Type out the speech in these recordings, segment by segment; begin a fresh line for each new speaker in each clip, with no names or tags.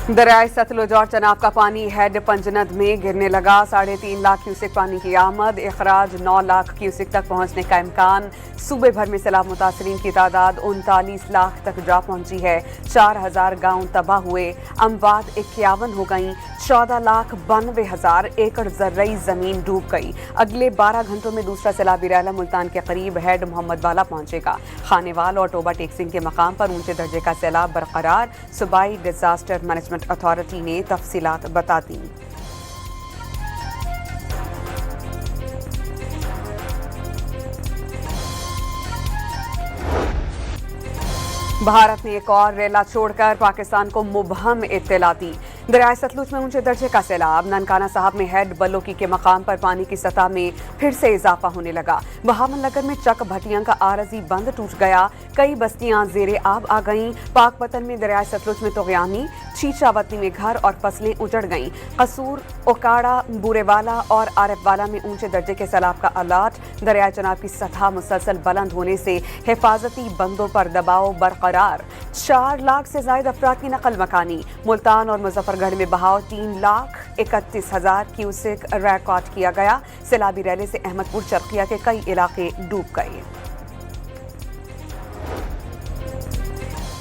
दरियाए सतलुज और चनाब का पानी हेड पंजनद में गिरने लगा। 3.5 लाख क्यूसेक पानी की आमद, इखराज 9 लाख क्यूसेक तक पहुंचने का इम्कान। सूबे भर में सैलाब मुतासरीन की तादाद 39 लाख तक जा पहुंची है। 4000 गांव तबाह हुए, अमवात 51 हो गईं। 14,92,000 एकड़ ज़र्ई ज़मीन डूब गई। अगले 12 घंटों में दूसरा सैलाबी रैला मुल्तान के करीब हेड मोहम्मद वाला पहुंचेगा। खानेवाल और टोबा टेक्सिंग के मकाम पर ऊंचे दर्जे का सैलाब बरकरार। सूबाई डिजास्टर मैनेजमेंट अथॉरिटी ने तफसीलात बता दी। भारत ने एक और रेला छोड़कर पाकिस्तान को मुबहम इत्तला दी। दरियाए सतलुज में ऊंचे दर्जे का सैलाब। ननकाना साहब में हेड बलोकी के मकाम पर पानी की सतह में फिर से इजाफा होने लगा। बहामन नगर में चक भटियां का आरजी बंद टूट गया। कई बस्तियां जेरे आब आ गईं। पाकपतन में दरियाए सतलुज में तोगयानी, छीछावतनी में घर और फसलें उजड़ गईं। कसूर, ओकाड़ा, बूरेवाला और आरिफवाला में ऊंचे दर्जे के सैलाब का अलर्ट। दरियाए चनाब की सतह मुसलसल बुलंद होने से हिफाजती बंदों पर दबाव बरकरार। 4 लाख से ज्यादा अफराद की नकल मकानी। मुल्तान और मुजफ्फरगढ़ में बहाव 3,31,000 क्यूसेक रिकॉर्ड किया गया। सैलाबी रैले से अहमदपुर चरखिया के कई इलाके डूब गए।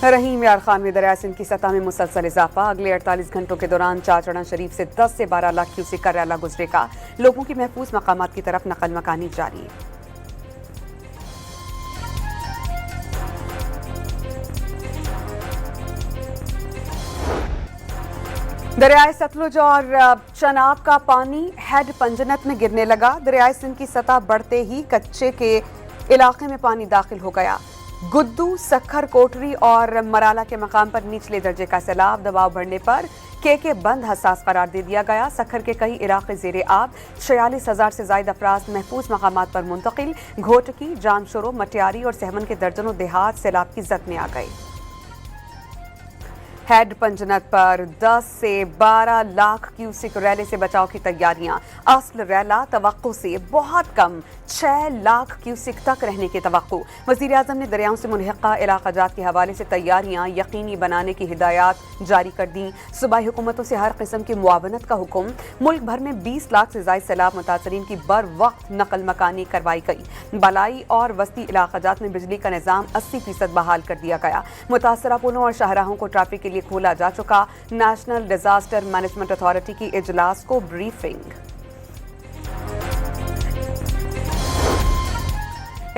रहीम यार खान में दरिया सिंध की सतह में मुसलसल इजाफा। अगले 48 घंटों के दौरान चाचड़ा शरीफ से 10 से 12 लाख क्यूसेक का रैला गुजरेगा। लोगों की महफूज मकामात की तरफ नकल मकानी जारी। दरियाए सतलुज और चनाब का पानी हेड पंजनत में गिरने लगा। दरियाए सिंध की सतह बढ़ते ही कच्चे के इलाके में पानी दाखिल हो गया। गुद्दू, सखर, कोटरी और मराला के मकाम पर निचले दर्जे का सैलाब। दबाव बढ़ने पर के बंद हसास करार दे दिया गया। सखर के कई इलाके जेरे आब। 46,000 से ज्यादा अफराद महफूज मकामात पर मुंतकिल। घोटकी, जानशोरो, मटियारी और सहमन के दर्जनों देहात सैलाब की जद में आ गए। हेड पंजनत पर 10 से 12 लाख क्यूसेक रैले से बचाव की तैयारियां। असल रैला तवक्को से बहुत कम 6 लाख क्यूसेक तक रहने की तवक्को। वज़ीर आज़म ने दरियाओं से मुनहक़ा इलाक़ाजात के हवाले से तैयारियां यकीनी बनाने की हिदायत जारी कर दी। सूबाई हुकूमतों से हर किस्म की मुआवनत का हुक्म। मुल्क भर में 20 लाख से ज़ायद सैलाब मुतासरीन की बर वक्त नकल मकानी करवाई गई। बलाई और वस्ती इलाक़ाजात में बिजली का निज़ाम 80% बहाल कर दिया गया। मुतासरा पुलों और शाहराहों को ट्रैफिक के लिए खोला जा चुका। नेशनल डिजास्टर मैनेजमेंट अथॉरिटी की इजलास को ब्रीफिंग।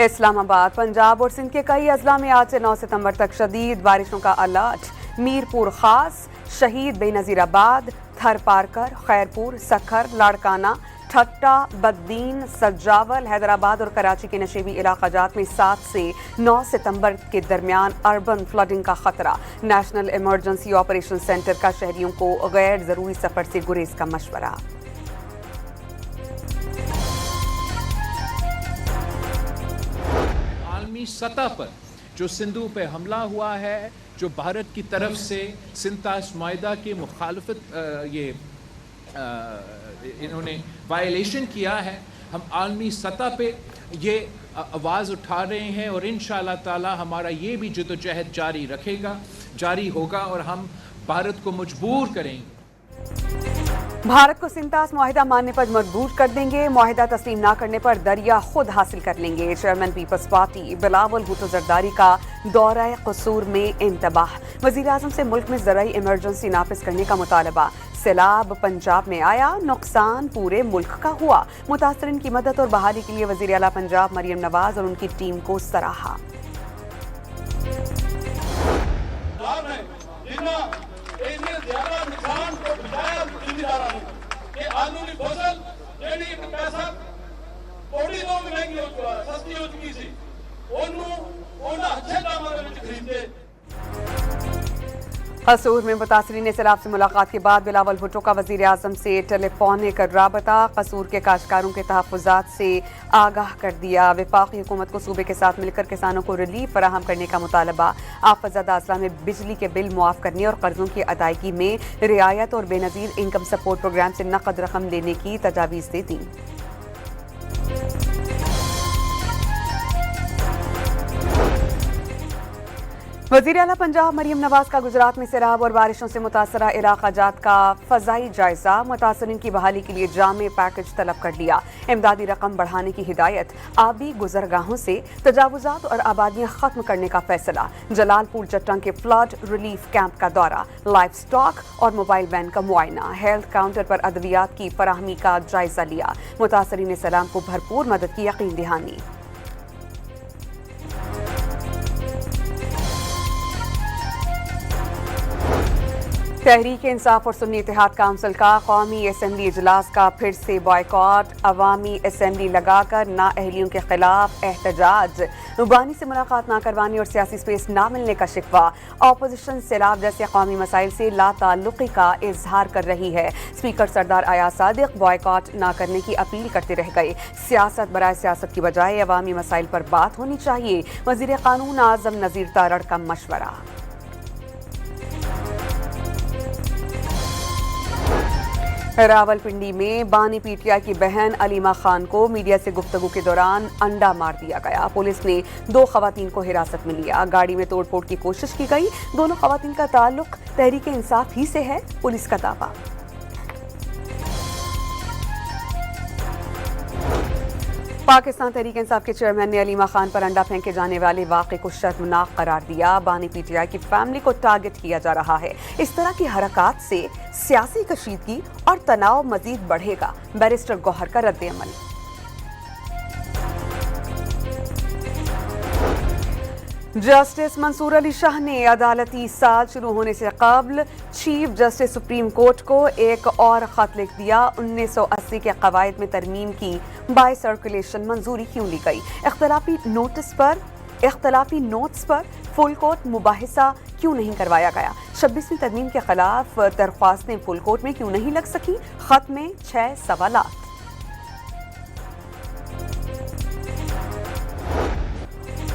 इस्लामाबाद, पंजाब और सिंध के कई अजला में आज से 9 सितंबर तक शदीद बारिशों का अलर्ट। मीरपुर खास, शहीद बेनजीराबाद, थरपारकर, खैरपुर, सखर, लाड़काना, ठट्टा, बद्दीन, सज्जावल, हैदराबाद और कराची के नशेबी इलाक़ाजात में 7 से 9 सितंबर के दरमियान अर्बन फ्लडिंग का खतरा। नेशनल इमरजेंसी ऑपरेशन सेंटर का शहरियों को गैर जरूरी सफर से गुरेज का मशवरा।
आलमी सतह पर जो सिंधु पे हमला हुआ है, जो भारत की तरफ से सिंतास मायदा की मुखालफत इन्होंने वायलेशन किया है, हम आलमी सतह पे ये आवाज़ उठा रहे हैं और इंशाअल्लाह ताला हमारा ये भी जद्दोजहद जारी होगा और हम भारत को मजबूर करेंगे।
भारत को सिंतास मुआहिदा मानने पर मजबूर कर देंगे। मुआहिदा तस्लीम ना करने पर दरिया खुद हासिल कर लेंगे। Chairman people's party Bilawal Bhutto Zardari का दौरा कसूर में इंतबाह। वज़ीर आज़म से मुल्क में ज़राई इमरजेंसी नाफिज करने का मुतालबा। सैलाब पंजाब में आया, नुकसान पूरे मुल्क का हुआ। मुतासरीन की मदद और बहाली के लिए वज़ीर आला पंजाब मरियम नवाज और उनकी टीम को सराहा। कसूर में मुतासरीन सैलाब से मुलाकात के बाद बिलावल भुट्टो का वज़ीर आज़म से टेलीफोनिक राबता। कसूर के काश्तकारों के तहफ़्फ़ुज़ात से आगाह कर दिया। वफाक़ी हुकूमत को सूबे के साथ मिलकर किसानों को रिलीफ फराहम करने का मुतालबा। आफ़तज़दा अज़ला में बिजली के बिल मुआफ़ करने और कर्ज़ों की अदायगी में रियायत और बेनज़ीर इनकम सपोर्ट प्रोग्राम से नकद रकम लेने की तजावीज़ दे दी। वज़ीर आला पंजाब मरीम नवाज का गुजरात में सैलाब और बारिशों से मुतासरा इलाका जात का फ़ज़ाई जायजा, मुतासरीन की बहाली के लिए जामे पैकेज तलब कर लिया। इमदादी रकम बढ़ाने की हिदायत, आबी गुजरगाहों से तजावुजात और आबादियाँ ख़त्म करने का फैसला, जलालपुर जट्टन के फ्लड रिलीफ कैंप का दौरा, लाइफ स्टॉक और मोबाइल वैन का मुआयना, हेल्थ काउंटर पर अद्वियात की फराहमी का जायजा लिया। मुतासरीन सलाम को भरपूर मदद की यकीन दहानी। तहरीक इंसाफ और सुन्नी इत्तेहाद काउंसिल का कौमी असम्बली इजलास का फिर से बॉयकॉट, अवामी असम्बली लगाकर नाअहलियों के खिलाफ एहतजाज, बानी से मुलाकात ना करवाने और सियासी स्पेस ना मिलने का शिकवा। अपोजिशन सैलाब जैसे कौमी मसाइल से लाताल्लुकी का इजहार कर रही है। स्पीकर सरदार अयाज सादिक बॉयकॉट ना करने की अपील करते रह गए। सियासत बराए सियासत की बजाय अवामी मसाइल पर बात होनी चाहिए, वजीर कानून आजम नज़ीर तारड़ का मशवरा। रावलपिंडी में बानी पीटीआई की बहन अलीमा खान को मीडिया से गुफ्तगू के दौरान अंडा मार दिया गया। पुलिस ने 2 खवातीन को हिरासत में लिया। गाड़ी में तोड़फोड़ की कोशिश की गई। दोनों खवातीन का ताल्लुक तहरीक इंसाफ ही से है, पुलिस का दावा। पाकिस्तान तहरीक इंसाफ के चेयरमैन ने अलीमा खान पर अंडा फेंके जाने वाले वाक़े को शर्मनाक करार दिया। बानी पीटीआई की फैमिली को टारगेट किया जा रहा है। इस तरह की हरकत से सियासी कशीदगी और तनाव मजीद बढ़ेगा। बैरिस्टर गौहर का रद्द-ए-अमल। जस्टिस मंसूर अली शाह ने अदालती साल शुरू होने से कबल चीफ जस्टिस सुप्रीम कोर्ट को एक और खत लिख दिया। 1980 के कवायद में तरमीम की बाय सर्कुलेशन मंजूरी क्यों ली गई? इख्तलाफी नोट्स पर फुल कोर्ट मुबाहिसा क्यों नहीं करवाया गया? 26वीं तरमीम के खिलाफ दरख्वास्तें फुल कोर्ट में क्यों नहीं लग सकी? खत में 6 सवालात।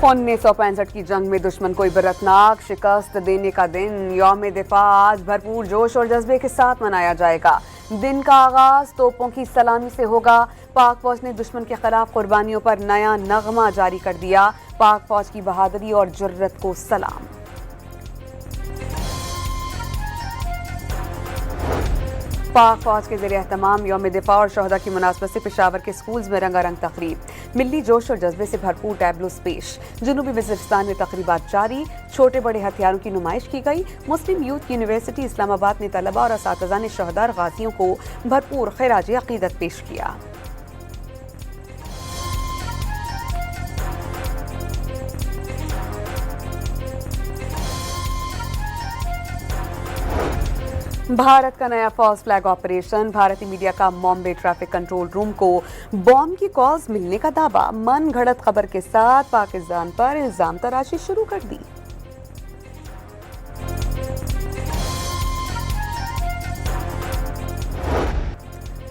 1965 की जंग में दुश्मन को इबरतनाक शिकस्त देने का दिन यौम दिफा आज भरपूर जोश और जज्बे के साथ मनाया जाएगा। दिन का आगाज तोपों की सलामी से होगा। पाक फौज ने दुश्मन के खिलाफ कुर्बानियों पर नया नगमा जारी कर दिया। पाक फौज की बहादुरी और जुर्रत को सलाम। पाक फौज के ज़रिए एहतमाम यौम दिफा और शहदा की मुनासबत से पेशावर के स्कूल्स में रंगारंग तकरीब, मिली जोश और जज्बे से भरपूर टैबलोस पेश। जनूबी वज़ीरिस्तान में तकरीबात जारी, छोटे बड़े हथियारों की नुमाइश की गई। मुस्लिम यूथ यूनिवर्सिटी इस्लामाबाद में तलबा और असातिज़ा ने शहदा और गाज़ियों को भरपूर खिराज अक़ीदत पेश किया। भारत का नया फॉल्स फ्लैग ऑपरेशन, भारतीय मीडिया का बॉम्बे ट्रैफिक कंट्रोल रूम को बॉम्ब की कॉल्स मिलने का दावा, मन घड़त खबर के साथ पाकिस्तान पर इल्जाम तराशी शुरू कर दी।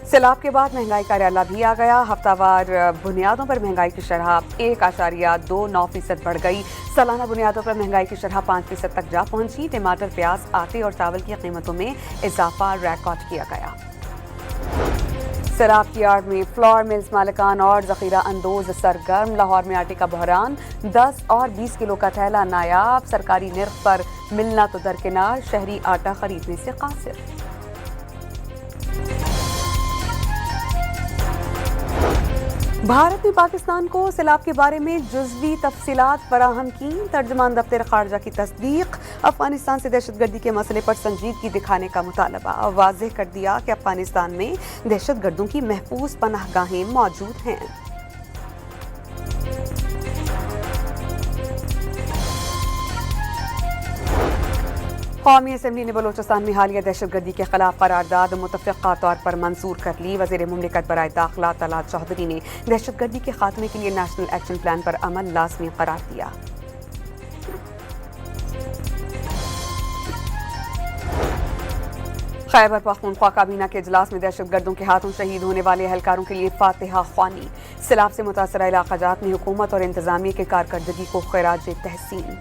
सैलाब के बाद महंगाई का रैला भी आ गया। हफ्तावार बुनियादों पर महंगाई की शरह 1.29% बढ़ गई। सालाना बुनियादों पर महंगाई की शरह 5% तक जा पहुंची। टमाटर, प्याज, आटे और चावल की कीमतों में इजाफा रिकॉर्ड किया गया। शराब की आड़ में फ्लोर मिल्स मालिकान और जखीरा अंदोज सरगर्म। लाहौर में आटे का बहरान, 10 और 20 किलो का थैला नायाब। सरकारी निर्ख पर मिलना तो दरकिनार, शहरी आटा खरीदने से कासिर। भारत ने पाकिस्तान को सैलाब के बारे में जुज़वी तफसीलात फराहम की। तर्जुमान दफ्तर खारजा की तस्दीक। अफगानिस्तान से दहशतगर्दी के मसले पर संजीदगी दिखाने का मुतालबा। वाज़ेह कर दिया कि अफगानिस्तान में दहशतगर्दों की महफूज पनाहगाहें मौजूद हैं। कौमी असम्बली ने बलोचिस्तान में हालिया दहशतगर्दी के खिलाफ करारदाद मुतफ़िक़ा तौर पर मंजूर कर ली। वज़ीर मुमलिकत बराए दाखिला तलात चौधरी ने दहशतगर्दी के खात्मे के लिए नेशनल एक्शन प्लान पर अमल लाज़मी करार दिया। खैबर पख्तूनख्वा काबीना के इजलास में दहशतगर्दों के हाथों शहीद होने वाले एहलकारों के लिए फातिहा ख्वानी। सैलाब से मुतासरा इलाक़ाजात में हुकूमत और इंतज़ामिया की कारकर्दगी को खिराज तहसीन।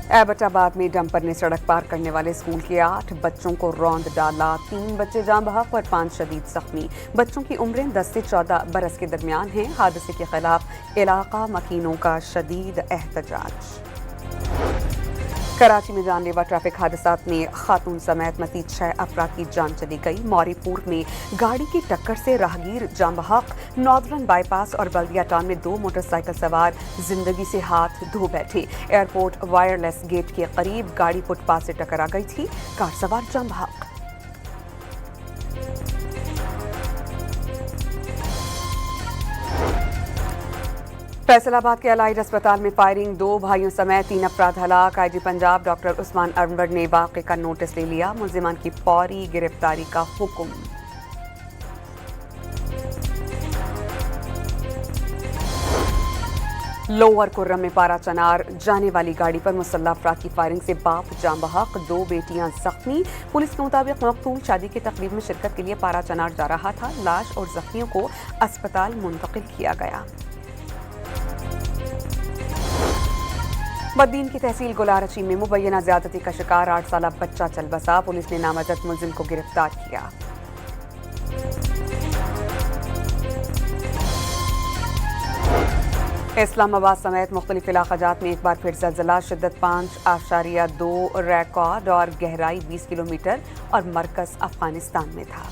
एबटाबाद में डंपर ने सड़क पार करने वाले स्कूल के 8 बच्चों को रौंद डाला। 3 बच्चे जान बहक और 5 शदीद जख्मी। बच्चों की उम्रें 10 से 14 बरस के दरमियान हैं। हादसे के खिलाफ इलाका मकीनों का शदीद एहतजाज। कराची में जानलेवा ट्रैफिक हादसात में खातून समेत मजीद 6 अफराद की जान चली गई। मौरीपुर में गाड़ी की टक्कर से राहगीर जान बहक। नॉर्दर्न बाईपास और बल्दिया टाउन में 2 मोटरसाइकिल सवार जिंदगी से हाथ धो बैठे। एयरपोर्ट वायरलेस गेट के करीब गाड़ी फुटपाथ से टकरा गई थी। कार सवार जान बहक। फैसलाबाद के अलाइड अस्पताल में फायरिंग, 2 भाइयों समेत 3 अफराद हलाक। आईजी पंजाब डॉक्टर उस्मान अनवर ने वाक़े का नोटिस ले लिया। मुल्जिमान की फौरी गिरफ्तारी का हुक्म। लोअर कुर्रम में पारा चनार जाने वाली गाड़ी पर मुसल्लह अफराद की फायरिंग से बाप जान बहक, 2 बेटियां जख्मी। पुलिस के मुताबिक मकतूल शादी की तकरीब में शिरकत के लिए पारा चनार जा रहा था। लाश और जख्मियों को अस्पताल मुंतकिल किया गया। बद्दीन की तहसील गुलारची में मुबैना ज्यादती का शिकार 8 साला बच्चा चल बसा। पुलिस ने नामजद मुलजिम को गिरफ्तार किया। इस्लामाबाद समेत मुख्तलिफ इलाक़ाजात में एक बार फिर ज़लज़ला। शिद्दत 5.2 रिकॉर्ड और गहराई 20 किलोमीटर और मरकज़ अफगानिस्तान में था।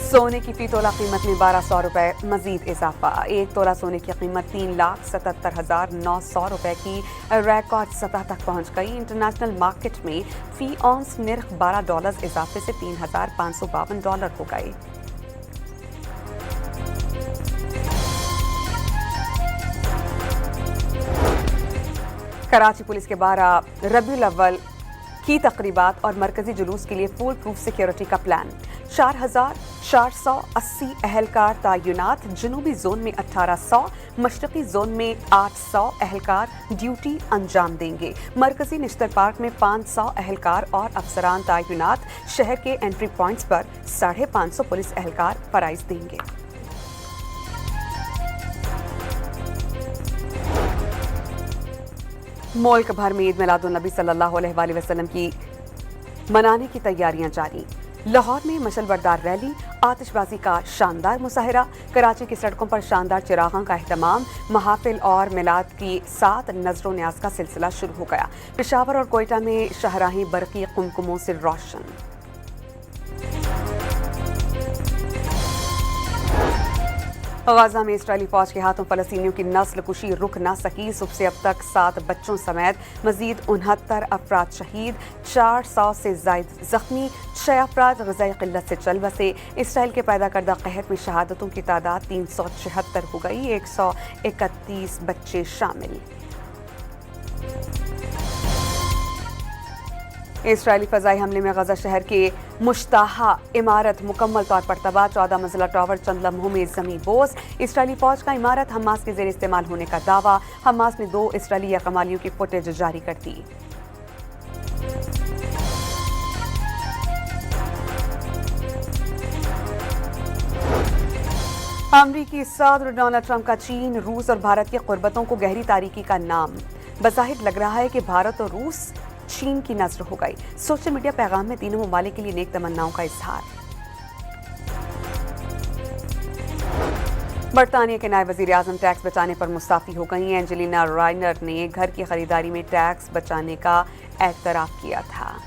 सोने की फी तोला कीमत में 1200 रुपए मजीद इजाफा। 1 तोला सोने की कीमत 3,77,900 रुपए की रिकॉर्ड सतह तक पहुंच गई। इंटरनेशनल मार्केट में फी ऑन्स निर्ख $12 इजाफे से $3,552 हो गए। कराची पुलिस के 12 रबीउल अव्वल की तकरीबात और मरकजी जुलूस के लिए फुल प्रूफ सिक्योरिटी का प्लान। 4,480 अहलकार तैनात। जनूबी जोन में 1800, मशरकी जोन में 800 अहलकार ड्यूटी अंजाम देंगे। मरकजी निश्तर पार्क में 500 अहलकार और अफसरान तैनात। शहर के एंट्री पॉइंट्स पर 550 पुलिस अहलकार फराइज देंगे। मुल्क भर में ईद मिलादुन्नबी सल्लल्लाहु अलैहि वसल्लम की मनाने की तैयारियां जारी। लाहौर में मशलबरदार रैली, आतिशबाजी का शानदार मुजाहरा। कराची की सड़कों पर शानदार चिरागां का एहतमाम। महाफिल और मिलाद की 7 नजरों न्याज का सिलसिला शुरू हो गया। पेशावर और कोयटा में शाहराहें बरकी कुमकुमों से रोशन। गाजा में इस्राएली फौज के हाथों फलस्तीनियों की नस्ल कुशी रुक न सकी। सुबह से अब तक 7 बच्चों समेत मजीद 69 अफराद शहीद, 400 से जायद जख्मी। 6 अफराद ग़ज़ाई क़िल्लत से चल बसे। इसराइल के पैदा करदा कहर में शहादतों की तादाद 376 हो गई। 131 बच्चे शामिल। इसराइली फ़ज़ाई हमले में गजा शहर के मुश्ताहा इमारत मुकम्मल तौर पर तबाह। 14 मंजिला टावर चंद लम्हों में ज़मीं बोस। इसराइली फ़ौज का इमारत हमास के ज़ेर इस्तेमाल होने का दावा। हमास ने 2 इसराइली यकमालियों की फुटेज जारी कर दी। अमरीकी सदर डोनाल्ड ट्रंप का चीन, रूस और भारत की क़ुर्बतों को गहरी तारीकी का नाम। बज़ाहिर लग रहा है कि भारत और रूस चीन की नज़र हो गई। सोशल मीडिया पैगाम में तीनों ममालिक के लिए नेक तमन्नाओं का इजहार। बरतानिया के नायब वज़ीर आज़म टैक्स बचाने पर मुस्तफ़ी हो गई। एंजेलिना राइनर ने घर की खरीदारी में टैक्स बचाने का एतराफ़ किया था।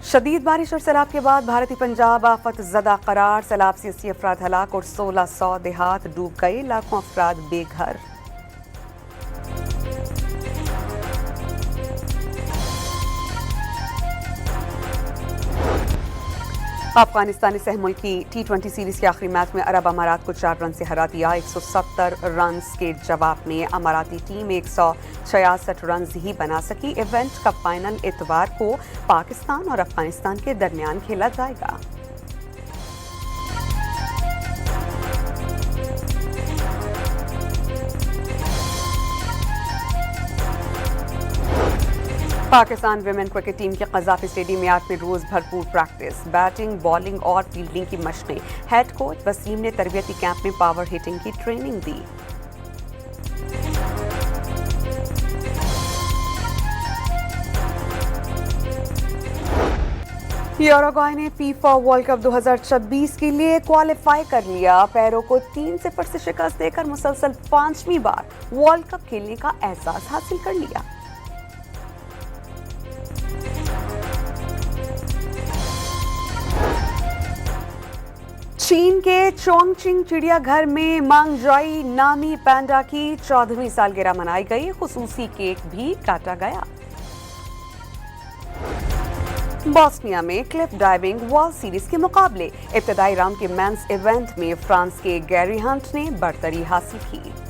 शदीद बारिश और सैलाब के बाद भारतीय पंजाब आफत ज़दा करार। सैलाब से 80 अफराद हलाक और 1600 देहात डूब गए। लाखों अफराद बेघर। अफगानिस्तान ने सह मुल्की T20 सीरीज के आखिरी मैच में अरब अमारात को 4 रन से हरा दिया। 170 रन के जवाब में अमाराती टीम 166 रन ही बना सकी। इवेंट का फाइनल इतवार को पाकिस्तान और अफगानिस्तान के दरमियान खेला जाएगा। पाकिस्तान विमेन क्रिकेट टीम की कज़ाफी स्टेडियम में 8वें रोज भरपूर प्रैक्टिस, बैटिंग, बॉलिंग और फील्डिंग की मशकें। हेड कोच वसीम ने तरबियती कैंप में पावर हिटिंग की ट्रेनिंग दी। यूरुग्वे ने फीफा वर्ल्ड कप 2026 के लिए क्वालिफाई कर लिया। पैरों को 3-0 से शिकस्त देकर मुसलसल 5वीं बार वर्ल्ड कप खेलने का एहसास हासिल कर लिया। चीन के चोंगचिंग चिड़ियाघर में मांगजाई नामी पैंडा की 14वीं सालगिरह मनाई गई। खुसूसी केक भी काटा गया। बॉस्निया में क्लिफ डाइविंग वर्ल्ड सीरीज के मुकाबले, इब्तदाई राउंड के मेंस इवेंट में फ्रांस के गैरी हंट ने बढ़तरी हासिल की।